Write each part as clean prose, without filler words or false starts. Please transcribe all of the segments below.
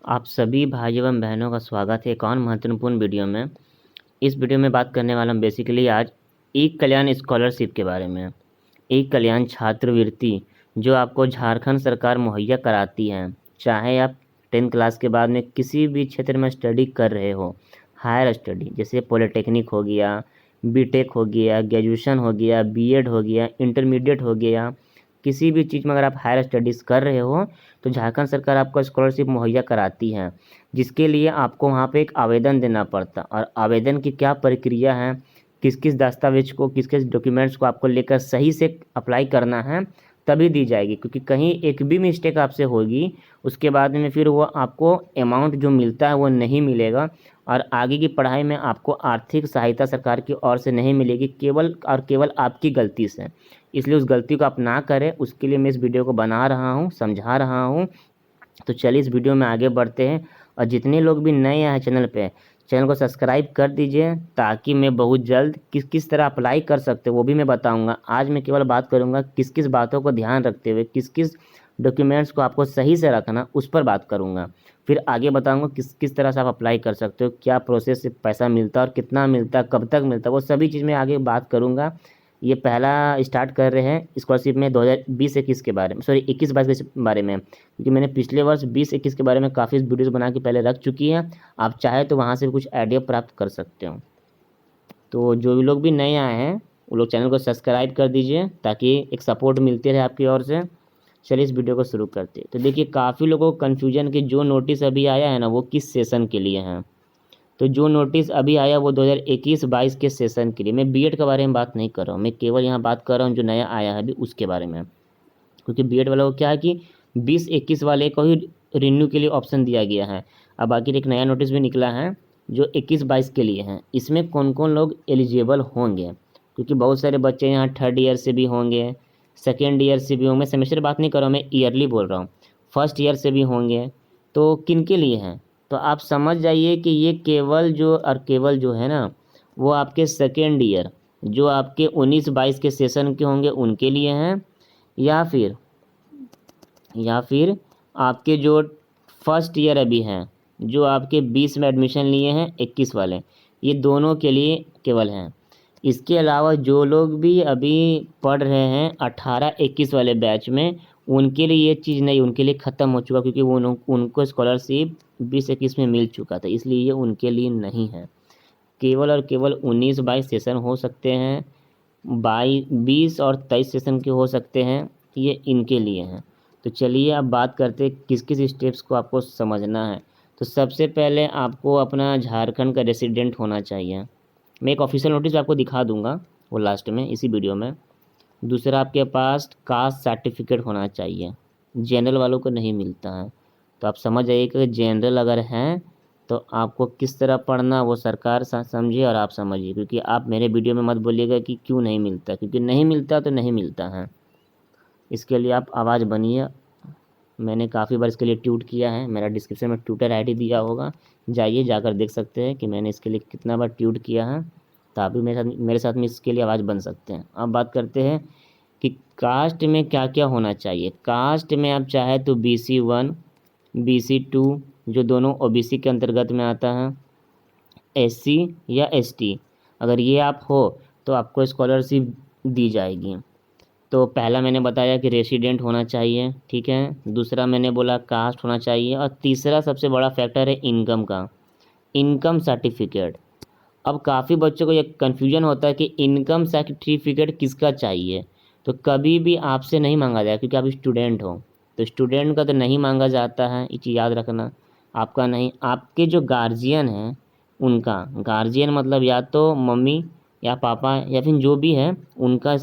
आप सभी भाई एवं बहनों का स्वागत है एक और महत्वपूर्ण वीडियो में। इस वीडियो में बात करने वाला हूँ बेसिकली आज ई कल्याण स्कॉलरशिप के बारे में। ई कल्याण छात्रवृत्ति जो आपको झारखंड सरकार मुहैया कराती है, चाहे आप 10th क्लास के बाद में किसी भी क्षेत्र में स्टडी कर रहे हो, हायर स्टडी जैसे पॉलिटेक्निक हो गया, बीटेक हो गया, ग्रेजुएशन हो गया, बीएड हो गया, इंटरमीडिएट हो गया, किसी भी चीज़ में अगर आप हायर स्टडीज़ कर रहे हो तो झारखंड सरकार आपको स्कॉलरशिप मुहैया कराती है, जिसके लिए आपको वहाँ पे एक आवेदन देना पड़ता। और आवेदन की क्या प्रक्रिया है, किस किस दस्तावेज को, किस किस डॉक्यूमेंट्स को आपको लेकर सही से अप्लाई करना है, तभी दी जाएगी। क्योंकि कहीं एक भी मिस्टेक आपसे होगी उसके बाद में फिर वो आपको अमाउंट जो मिलता है वो नहीं मिलेगा, और आगे की पढ़ाई में आपको आर्थिक सहायता सरकार की ओर से नहीं मिलेगी, केवल और केवल आपकी गलती से। इसलिए उस गलती को आप ना करें, उसके लिए मैं इस वीडियो को बना रहा हूँ, समझा रहा हूँ। तो चलिए इस वीडियो में आगे बढ़ते हैं। और जितने लोग भी नए हैं चैनल पे, चैनल को सब्सक्राइब कर दीजिए, ताकि मैं बहुत जल्द किस किस तरह अप्लाई कर सकते हो वो भी मैं बताऊंगा। आज मैं केवल बात करूंगा किस किस बातों को ध्यान रखते हुए, किस किस डॉक्यूमेंट्स को आपको सही से रखना, उस पर बात करूंगा। फिर आगे बताऊंगा किस किस तरह से आप अप्लाई कर सकते हो, क्या प्रोसेस से पैसा मिलता है और कितना मिलता है, कब तक मिलता है, वो सभी चीज़ मैं आगे बात करूंगा। ये पहला स्टार्ट कर रहे हैं स्कॉलरशिप में 2020-21 के बारे में, सॉरी 21-22 के बारे में, क्योंकि मैंने पिछले वर्ष 20-21 के बारे में काफ़ी वीडियोस बना के पहले रख चुकी है। आप चाहे तो वहाँ से भी कुछ आइडिया प्राप्त कर सकते हो। तो जो भी लोग भी नए आए हैं वो लोग चैनल को सब्सक्राइब कर दीजिए, ताकि एक सपोर्ट मिलती रहे आपकी ओर से। चलिए इस वीडियो को शुरू करते हैं। तो देखिए, काफ़ी लोगों को कन्फ्यूजन कि जो नोटिस अभी आया है ना वो किस सेशन के लिए है। तो जो नोटिस अभी आया वो 2021-22 के सेशन के लिए। मैं बीएड के बारे में बात नहीं कर रहा हूँ, मैं केवल यहाँ बात कर रहा हूँ जो नया आया है अभी उसके बारे में। क्योंकि बीएड वाला को क्या है कि 20-21 वाले को ही रिन्यू के लिए ऑप्शन दिया गया है। अब बाकी एक नया नोटिस भी निकला है जो 21-22 के लिए है। इसमें कौन कौन लोग एलिजिबल होंगे, क्योंकि बहुत सारे बच्चे यहाँ थर्ड ईयर से भी होंगे, सेकेंड ईयर से भी होंगे। सेमेस्टर बात नहीं कर रहा हूँ, मैं ईयरली बोल रहा हूँ। फर्स्ट ईयर से भी होंगे। तो किन के लिए हैं, तो आप समझ जाइए कि ये केवल जो है ना वो आपके सेकेंड ईयर, जो आपके 19-22 के सेशन के होंगे उनके लिए हैं, या फिर आपके जो फर्स्ट ईयर अभी हैं, जो आपके 20 में एडमिशन लिए हैं 21 वाले, ये दोनों के लिए केवल हैं। इसके अलावा जो लोग भी अभी पढ़ रहे हैं 18-21 वाले बैच में, उनके लिए ये चीज़ नहीं, उनके लिए ख़त्म हो चुका, क्योंकि वो उनको स्कॉलरशिप 20-21 में मिल चुका था, इसलिए ये उनके लिए नहीं है। केवल और केवल 19-22 सेशन हो सकते हैं, 20 और 23 सेशन के हो सकते हैं, ये इनके लिए हैं। तो चलिए अब बात करते हैं किस किस स्टेप्स को आपको समझना है। तो सबसे पहले आपको अपना झारखंड का रेसिडेंट होना चाहिए। मैं एक ऑफिशियल नोटिस आपको दिखा दूंगा वो लास्ट में इसी वीडियो में। दूसरा, आपके पास कास्ट सर्टिफिकेट होना चाहिए, जनरल वालों को नहीं मिलता है। तो आप समझ जाइए कि जनरल अगर हैं तो आपको किस तरह पढ़ना वो सरकार समझिए और आप समझिए, क्योंकि आप मेरे वीडियो में मत बोलिएगा कि क्यों नहीं मिलता, क्योंकि नहीं मिलता तो नहीं मिलता है। इसके लिए आप आवाज़ बनिए। मैंने काफ़ी बार इसके लिए ट्यूट किया है, मेरा डिस्क्रिप्शन में ट्विटर आईडी दिया होगा, जाइए जाकर देख सकते हैं कि मैंने इसके लिए कितना बार ट्यूट किया है। तो आप भी मेरे साथ में इसके लिए आवाज़ बन सकते हैं। अब बात करते हैं कि कास्ट में क्या क्या होना चाहिए। कास्ट में आप चाहे तो BC1, BC2, जो दोनों OBC के अंतर्गत में आता है, SC या ST, अगर ये आप हो तो आपको स्कॉलरशिप दी जाएगी। तो पहला मैंने बताया कि रेसिडेंट होना चाहिए, ठीक है। दूसरा मैंने बोला कास्ट होना चाहिए, और तीसरा सबसे बड़ा फैक्टर है इनकम का, इनकम सर्टिफिकेट। अब काफ़ी बच्चों को ये कन्फ्यूजन होता है कि इनकम सर्टिफिकेट किसका चाहिए। तो कभी भी आपसे नहीं मांगा जाए, क्योंकि आप स्टूडेंट हो, तो स्टूडेंट का तो नहीं मांगा जाता है, ये चीज़ याद रखना। आपका नहीं, आपके जो गार्जियन हैं उनका। गार्जियन मतलब या तो मम्मी या पापा या फिर जो भी है उनका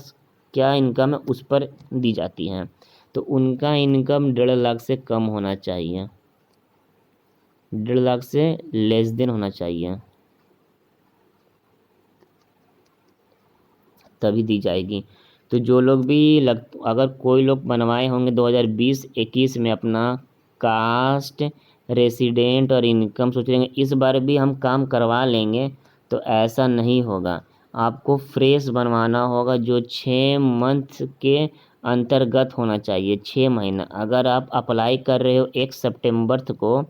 क्या इनकम है उस पर दी जाती हैं। तो उनका इनकम 1.5 लाख से कम होना चाहिए, 1.5 लाख से लेस देन होना चाहिए, तभी दी जाएगी। तो जो लोग भी अगर कोई लोग बनवाए होंगे 2020-21 में अपना कास्ट, रेसिडेंट और इनकम सोच रहे हैं इस बार भी हम काम करवा लेंगे, तो ऐसा नहीं होगा। आपको फ्रेश बनवाना होगा, जो 6 मंथ के अंतर्गत होना चाहिए, 6 महीना। अगर आप अप्लाई कर रहे हो 1 सितंबर को,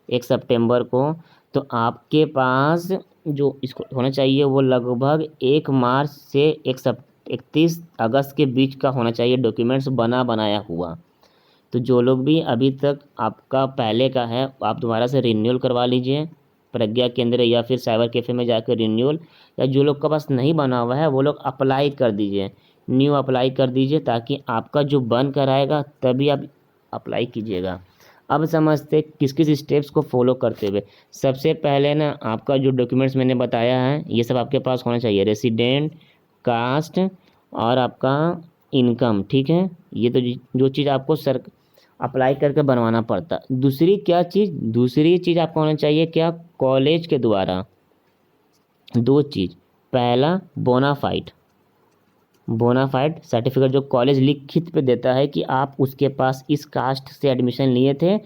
1 सितंबर को, तो आपके पास जो इसको होना चाहिए वो लगभग 1 मार्च से 31 अगस्त के बीच का होना चाहिए डॉक्यूमेंट्स बना बनाया हुआ। तो जो लोग भी अभी तक आपका पहले का है आप दोबारा से रिन्यूअल करवा लीजिए प्रज्ञा केंद्र या फिर साइबर कैफ़े में जाकर रिन्यूअल, या जो लोग का पास नहीं बना हुआ है वो लोग अप्लाई कर दीजिए, न्यू अप्लाई कर दीजिए, ताकि आपका जो बन कर आएगा तभी आप अप्लाई कीजिएगा। अब समझते किस किस स्टेप्स को फॉलो करते हुए। सबसे पहले ना आपका जो डॉक्यूमेंट्स मैंने बताया है ये सब आपके पास होना चाहिए, रेसिडेंट, कास्ट और आपका इनकम, ठीक है। ये तो जो चीज़ आपको सर अप्लाई करके बनवाना पड़ता। दूसरी चीज़ आपको होना चाहिए क्या, कॉलेज के द्वारा 2 चीज़। पहला बोनाफाइड सर्टिफिकेट जो कॉलेज लिखित पे देता है कि आप उसके पास इस कास्ट से एडमिशन लिए थे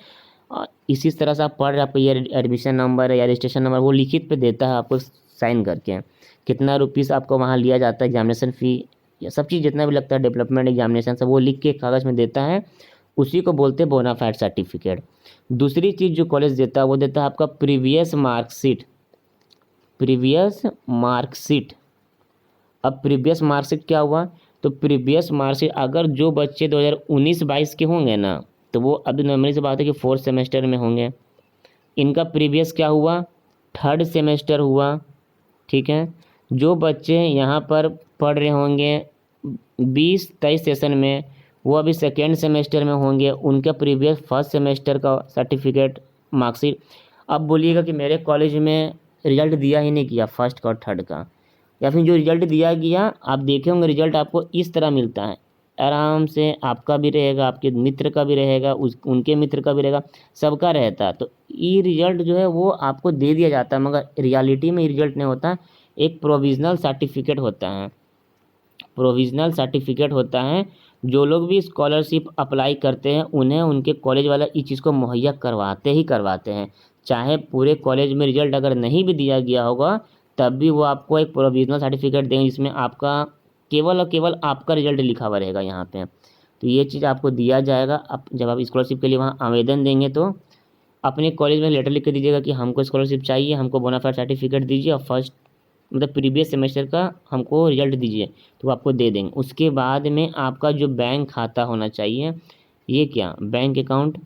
और इसी तरह से आप पढ़ रहे, आपको ये एडमिशन नंबर या रजिस्ट्रेशन नंबर वो लिखित पे देता है आपको साइन करके। कितना रुपीज़ आपको वहाँ लिया जाता है, एग्जामिनेशन फ़ी या सब चीज़ जितना भी लगता है, डेवलपमेंट एग्जामिनेशन सब वो लिख के कागज़ में देता है, उसी को बोलते हैं बोनाफाइड सर्टिफिकेट। दूसरी चीज़ जो कॉलेज देता है वो देता है आपका प्रीवियस मार्कशीट। अब प्रीवियस मार्कशीट क्या हुआ, तो प्रीवियस मार्कशीट अगर जो बच्चे 2019-22 के होंगे ना, तो वो अभी नॉर्मली से बात है कि 4th सेमेस्टर में होंगे, इनका प्रीवियस क्या हुआ, 3rd सेमेस्टर हुआ, ठीक है। जो बच्चे यहाँ पर पढ़ रहे होंगे 20-23 सेशन में, वो अभी 2nd सेमेस्टर में होंगे, उनका प्रीवियस 1st सेमेस्टर का सर्टिफिकेट मार्कशीट। अब बोलिएगा कि मेरे कॉलेज में रिजल्ट दिया ही नहीं किया 1st का और 3rd का, या फिर जो रिजल्ट दिया गया आप देखे होंगे रिजल्ट आपको इस तरह मिलता है, आराम से आपका भी रहेगा, आपके मित्र का भी रहेगा, उनके मित्र का भी रहेगा, सबका रहता है। तो ये रिजल्ट जो है वो आपको दे दिया जाता है, मगर रियलिटी में ये रिजल्ट नहीं होता, एक प्रोविज़नल सर्टिफिकेट होता है। जो लोग भी स्कॉलरशिप अप्लाई करते हैं उन्हें उनके कॉलेज वाला इस चीज़ को मुहैया करवाते हैं। चाहे पूरे कॉलेज में रिजल्ट अगर नहीं भी दिया गया होगा तब भी वो आपको एक प्रोविज़नल सर्टिफिकेट देंगे जिसमें आपका केवल और केवल आपका रिजल्ट लिखा हुआ रहेगा यहाँ पे। तो ये चीज़ आपको दिया जाएगा। अब जब आप स्कॉलरशिप के लिए वहाँ आवेदन देंगे तो अपने कॉलेज में लेटर लिख के दीजिएगा कि हमको स्कॉलरशिप चाहिए, हमको बोनाफाइड सर्टिफिकेट दीजिए और प्रीवियस सेमेस्टर का हमको रिजल्ट दीजिए, तो वो आपको दे देंगे। उसके बाद में आपका जो बैंक खाता होना चाहिए, ये क्या, बैंक अकाउंट,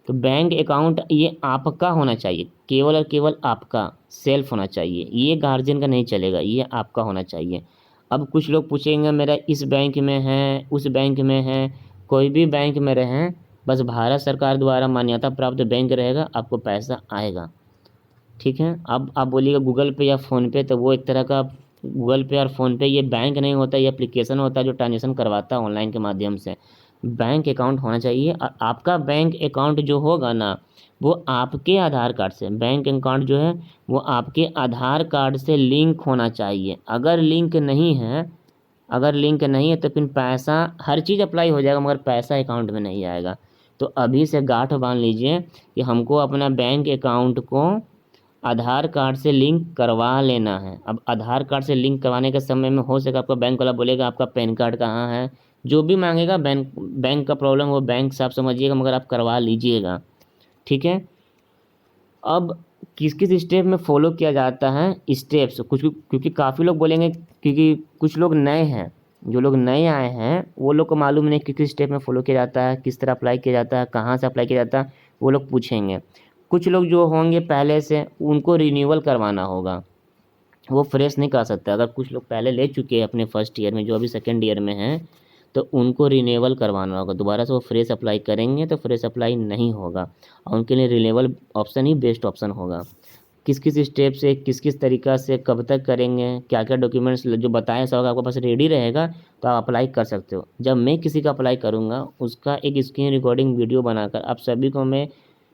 तो बैंक अकाउंट ये आपका होना चाहिए, केवल और केवल आपका सेल्फ होना चाहिए, ये गार्जियन का नहीं चलेगा, ये आपका होना चाहिए। अब कुछ लोग पूछेंगे मेरा इस बैंक में है, उस बैंक में है, कोई भी बैंक में रहें, बस भारत सरकार द्वारा मान्यता प्राप्त बैंक रहेगा, आपको पैसा आएगा, ठीक है। अब आप बोलिएगा गूगल पे या फ़ोनपे, तो वो एक तरह का गूगल पे और फ़ोनपे ये बैंक नहीं होता, ये एप्लीकेशन होता है जो ट्रांजेक्शन करवाता है ऑनलाइन के माध्यम से। बैंक अकाउंट होना चाहिए और आपका बैंक अकाउंट जो होगा ना वो आपके आधार कार्ड से, बैंक अकाउंट जो है वो आपके आधार कार्ड से लिंक होना चाहिए। अगर लिंक नहीं है तो फिर पैसा, हर चीज़ अप्लाई हो जाएगा मगर पैसा अकाउंट में नहीं आएगा। तो अभी से गांठ बांध लीजिए कि हमको अपना बैंक अकाउंट को आधार कार्ड से लिंक करवा लेना है। अब आधार कार्ड से लिंक करवाने के समय में हो सके आपका बैंक वाला बोलेगा आपका पैन कार्ड कहाँ है, जो भी मांगेगा, बैंक का प्रॉब्लम वो बैंक से आप समझिएगा, मगर आप करवा लीजिएगा, ठीक है। अब किस किस स्टेप में फॉलो किया जाता है स्टेप्स कुछ, क्योंकि काफ़ी लोग बोलेंगे, क्योंकि कुछ लोग नए हैं, जो लोग नए आए हैं वो लोग को मालूम नहीं कि किस स्टेप में फॉलो किया जाता है, किस तरह अप्लाई किया जाता है, कहाँ से अप्लाई किया जाता है, वो लोग पूछेंगे। कुछ लोग जो होंगे पहले से उनको रिन्यूअल करवाना होगा, वो फ्रेश नहीं कर सकता। अगर कुछ लोग पहले ले चुके हैं अपने 1st ईयर में, जो अभी 2nd ईयर में हैं, तो उनको रिन्यूअल करवाना होगा, दोबारा से वो फ्रेश अप्लाई करेंगे तो फ्रेश अप्लाई नहीं होगा और उनके लिए रिन्यूअल ऑप्शन ही बेस्ट ऑप्शन होगा। किस किस स्टेप से, किस किस तरीक़ा से, कब तक करेंगे, क्या क्या डॉक्यूमेंट्स जो बताया सब आपके पास रेडी रहेगा तो आप अप्लाई कर सकते हो। जब मैं किसी का अप्लाई करूँगा उसका एक स्क्रीन रिकॉर्डिंग वीडियो बनाकर आप सभी को मैं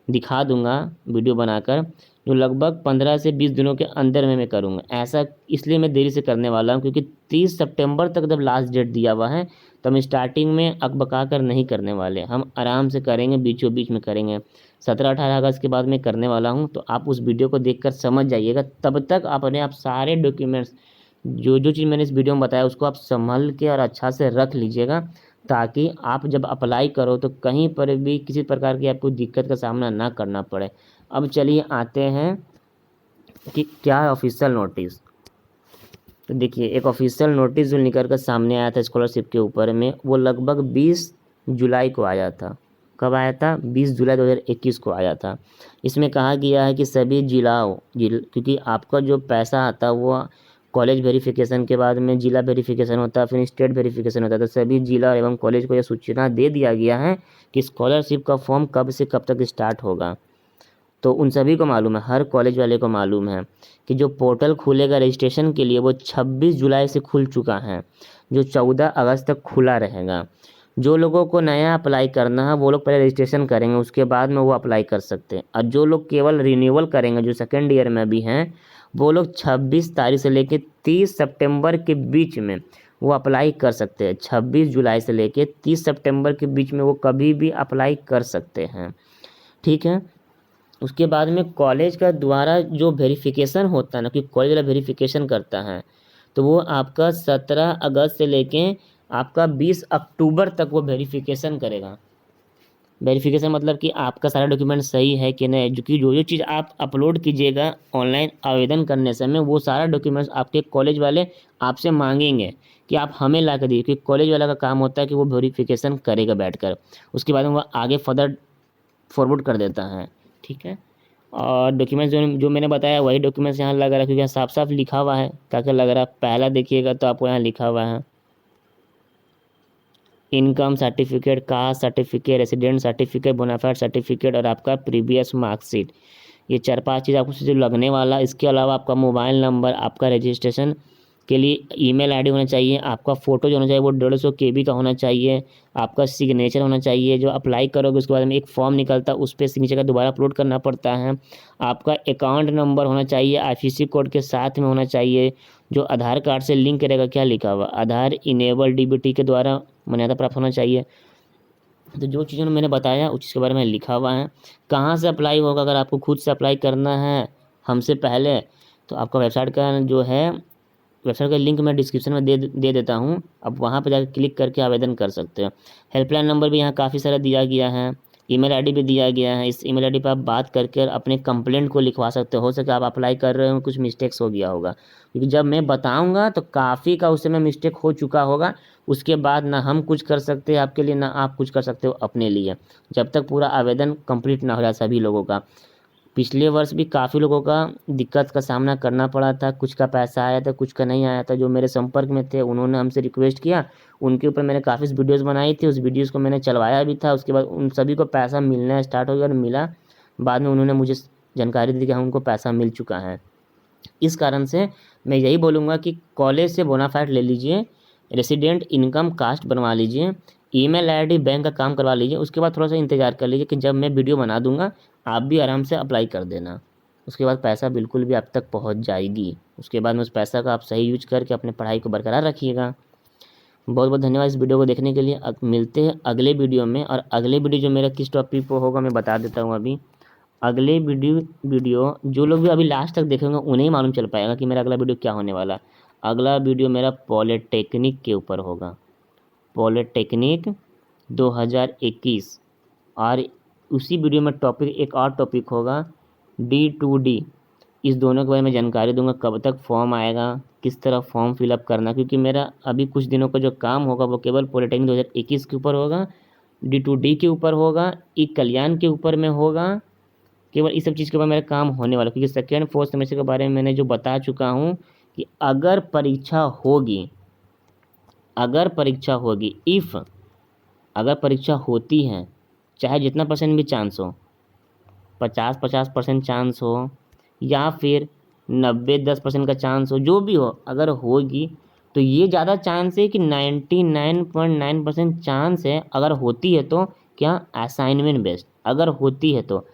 दिखा दूंगा, वीडियो बनाकर, जो लगभग 15 से 20 दिनों के अंदर में मैं करूँगा। ऐसा इसलिए मैं देरी से करने वाला हूँ क्योंकि 30 सितंबर तक जब लास्ट डेट दिया हुआ है तो हम स्टार्टिंग में अकबका कर नहीं करने वाले, हम आराम से करेंगे, बीचों बीच में करेंगे। 17-18 अगस्त के बाद मैं करने वाला हूँ, तो आप उस वीडियो को देखकर समझ जाइएगा। तब तक अपने आप सारे डॉक्यूमेंट्स जो जो चीज़ मैंने इस वीडियो में बताया उसको आप संभल के और अच्छा से रख लीजिएगा, ताकि आप जब अप्लाई करो तो कहीं पर भी किसी प्रकार की आपको दिक्कत का सामना ना करना पड़े। अब चलिए आते हैं कि क्या है ऑफिशियल नोटिस। तो देखिए, एक ऑफिशियल नोटिस जो निकल कर सामने आया था स्कॉलरशिप के ऊपर में, वो लगभग 20 जुलाई को आया था। कब आया था? 20 जुलाई 2021 को आया था। इसमें कहा गया है कि सभी क्योंकि आपका जो पैसा आता है वो कॉलेज वेरिफिकेशन के बाद में जिला वेरिफिकेशन होता है, फिर स्टेट वेरिफिकेशन होता है। तो सभी जिला एवं कॉलेज को यह सूचना दे दिया गया है कि स्कॉलरशिप का फॉर्म कब से कब तक स्टार्ट होगा। तो उन सभी को मालूम है, हर कॉलेज वाले को मालूम है कि जो पोर्टल खुलेगा रजिस्ट्रेशन के लिए वो 26 जुलाई से खुल चुका है, जो 14 अगस्त तक खुला रहेगा। जो लोगों को नया अप्लाई करना है वो लोग पहले रजिस्ट्रेशन करेंगे, उसके बाद में वो अप्लाई कर सकते हैं। और जो लोग केवल रिन्यूअल करेंगे, जो सेकेंड ईयर में भी हैं, वो लोग 26 तारीख से लेकर 30 सितंबर के बीच में वो अप्लाई कर सकते हैं। 26 जुलाई से लेकर 30 सितंबर के बीच में वो कभी भी अप्लाई कर सकते हैं। ठीक है। उसके बाद में कॉलेज का द्वारा जो वेरिफिकेशन होता है ना, कि कॉलेज वाला वेरिफिकेशन करता है, तो वो आपका 17 अगस्त से लेके आपका 20 अक्टूबर तक वो वेरिफिकेशन करेगा। वेरिफिकेशन मतलब कि आपका सारा डॉक्यूमेंट सही है कि नहीं, क्योंकि जो जो चीज़ आप अपलोड कीजिएगा ऑनलाइन आवेदन करने समय, वो सारा डॉक्यूमेंट्स आपके कॉलेज वाले आपसे मांगेंगे कि आप हमें ला कर दीजिए, क्योंकि कॉलेज वाला का काम होता है कि वो वेरिफिकेशन करेगा बैठकर। उसके बाद में वो आगे फर्दर फॉरवर्ड कर देता है। ठीक है। और डॉक्यूमेंट्स जो जो मैंने बताया वही डॉक्यूमेंट्स यहाँ लग रहा है, क्योंकि यहाँ साफ साफ लिखा हुआ है क्या क्या लग रहा है। पहला देखिएगा तो आपको यहाँ लिखा हुआ है income certificate, caste certificate, resident certificate, bonafide certificate और आपका प्रीवियस मार्कशीट। ये 4-5 चीज़ आपको जो लगने वाला। इसके अलावा आपका मोबाइल नंबर, आपका रजिस्ट्रेशन के लिए ईमेल आईडी होना चाहिए, आपका फ़ोटो जो होना चाहिए वो 150 KB का होना चाहिए, आपका सिग्नेचर होना चाहिए। जो अप्लाई करोगे उसके बाद में एक फॉर्म निकलता है, उस पर सिग्नेचर का दोबारा अपलोड करना पड़ता है। आपका अकाउंट नंबर होना चाहिए, IFSC कोड के साथ में होना चाहिए, जो आधार कार्ड से लिंक करेगा। क्या लिखा हुआ? आधार इनेबल DBT के द्वारा मान्यता प्राप्त होना चाहिए। तो जो चीज़ों मैंने बताया उस चीज़ के बारे में लिखा हुआ है। कहाँ से अप्लाई होगा? अगर आपको खुद से अप्लाई करना है हमसे पहले, तो आपका वेबसाइट का जो है, वेबसाइट का लिंक मैं डिस्क्रिप्शन में दे देता हूँ। अब वहाँ पर जाकर क्लिक करके आवेदन कर सकते हो। हेल्पलाइन नंबर भी यहाँ काफ़ी सारा दिया गया है, ईमेल आईडी भी दिया गया है। इस ईमेल आईडी पर आप बात करके अपने कंप्लेंट को लिखवा सकते हो सके आप अप्लाई कर रहे हो कुछ मिस्टेक्स हो गया होगा, क्योंकि जब मैं बताऊँगा तो काफ़ी का उस समय मिस्टेक हो चुका होगा। उसके बाद ना हम कुछ कर सकते हैं आपके लिए, ना आप कुछ कर सकते हो अपने लिए, जब तक पूरा आवेदन कंप्लीट ना हो जाए सभी लोगों का। पिछले वर्ष भी काफ़ी लोगों का दिक्कत का सामना करना पड़ा था, कुछ का पैसा आया था, कुछ का नहीं आया था। जो मेरे संपर्क में थे उन्होंने हमसे रिक्वेस्ट किया, उनके ऊपर मैंने काफ़ी वीडियोस बनाई थी, उस वीडियोस को मैंने चलवाया भी था। उसके बाद उन सभी को पैसा मिलना स्टार्ट हो गया और मिला। बाद में उन्होंने मुझे जानकारी दी कि हाँ उनको पैसा मिल चुका है। इस कारण से मैं यही बोलूँगा कि कॉलेज से बोनाफाइड ले लीजिए, रेसिडेंट इनकम कास्ट बनवा लीजिए, ईमेल आईडी बैंक का काम करवा लीजिए। उसके बाद थोड़ा सा इंतज़ार कर लीजिए कि जब मैं वीडियो बना दूंगा आप भी आराम से अप्लाई कर देना। उसके बाद पैसा बिल्कुल भी आप तक पहुंच जाएगी। उसके बाद में उस पैसा का आप सही यूज करके अपने पढ़ाई को बरकरार रखिएगा। बहुत बहुत धन्यवाद इस वीडियो को देखने के लिए। मिलते हैं अगले वीडियो में। और अगले वीडियो जो मेरा किस टॉपिक पर होगा मैं बता देता हूँ अभी। अगले वीडियो जो लोग भी अभी लास्ट तक देखेंगे उन्हें ही मालूम चल पाएगा कि मेरा अगला वीडियो क्या होने वाला। अगला वीडियो मेरा पॉलिटेक्निक के ऊपर होगा, पॉलिटेक्निक 2021। और उसी वीडियो में टॉपिक एक और टॉपिक होगा D2D। इस दोनों के बारे में जानकारी दूंगा, कब तक फॉर्म आएगा, किस तरह फॉर्म फिलअप करना, क्योंकि मेरा अभी कुछ दिनों का जो काम होगा वो केवल पॉलिटेक्निक 2021 के ऊपर होगा, D2D के ऊपर होगा, ई कल्याण के ऊपर में होगा। केवल इस सब चीज़ के ऊपर मेरा काम होने वाला, क्योंकि सेकेंड फोर्थ सेमेस्टर के बारे में मैंने जो बता चुका हूँ कि अगर परीक्षा होगी, अगर परीक्षा होती है, चाहे जितना परसेंट भी चांस हो, 50-50% चांस हो या फिर 90-10% का चांस हो, जो भी हो, अगर होगी तो ये ज़्यादा चांस है कि 99.9% चांस है। अगर होती है तो क्या असाइनमेंट बेस्ड, अगर होती है तो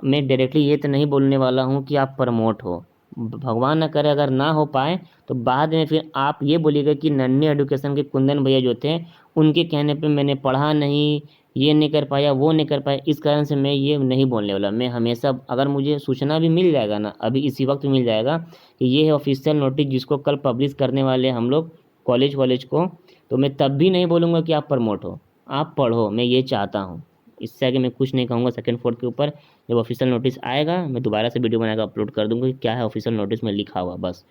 मैं डायरेक्टली ये तो नहीं बोलने वाला हूँ कि आप प्रमोट हो। भगवान ना करे अगर ना हो पाए तो बाद में फिर आप ये बोलिएगा कि नन्ही एजुकेशन के कुंदन भैया जो थे उनके कहने पे मैंने पढ़ा नहीं, ये नहीं कर पाया, वो नहीं कर पाया। इस कारण से मैं ये नहीं बोलने वाला। मैं हमेशा अगर मुझे सूचना भी मिल जाएगा ना, अभी इसी वक्त मिल जाएगा कि ये है ऑफिशियल नोटिस जिसको कल पब्लिश करने वाले हम लोग कॉलेज को, तो मैं तब भी नहीं बोलूँगा कि आप प्रमोट हो, आप पढ़ो। मैं ये चाहता हूँ। इससे आगे मैं कुछ नहीं कहूँगा सेकंड फोर्थ के ऊपर। जब ऑफिशियल नोटिस आएगा मैं दोबारा से वीडियो बनाकर अपलोड कर दूँगा कि क्या है ऑफिशियल नोटिस में लिखा हुआ। बस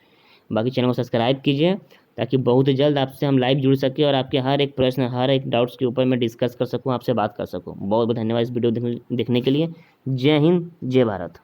बाकी चैनल को सब्सक्राइब कीजिए ताकि बहुत जल्द आपसे हम लाइव जुड़ सके और आपके हर एक प्रश्न, हर एक डाउट्स के ऊपर मैं डिस्कस कर सकूँ, आपसे बात कर सकूँ। बहुत बहुत धन्यवाद इस वीडियो देखने के लिए। जय हिंद, जय भारत।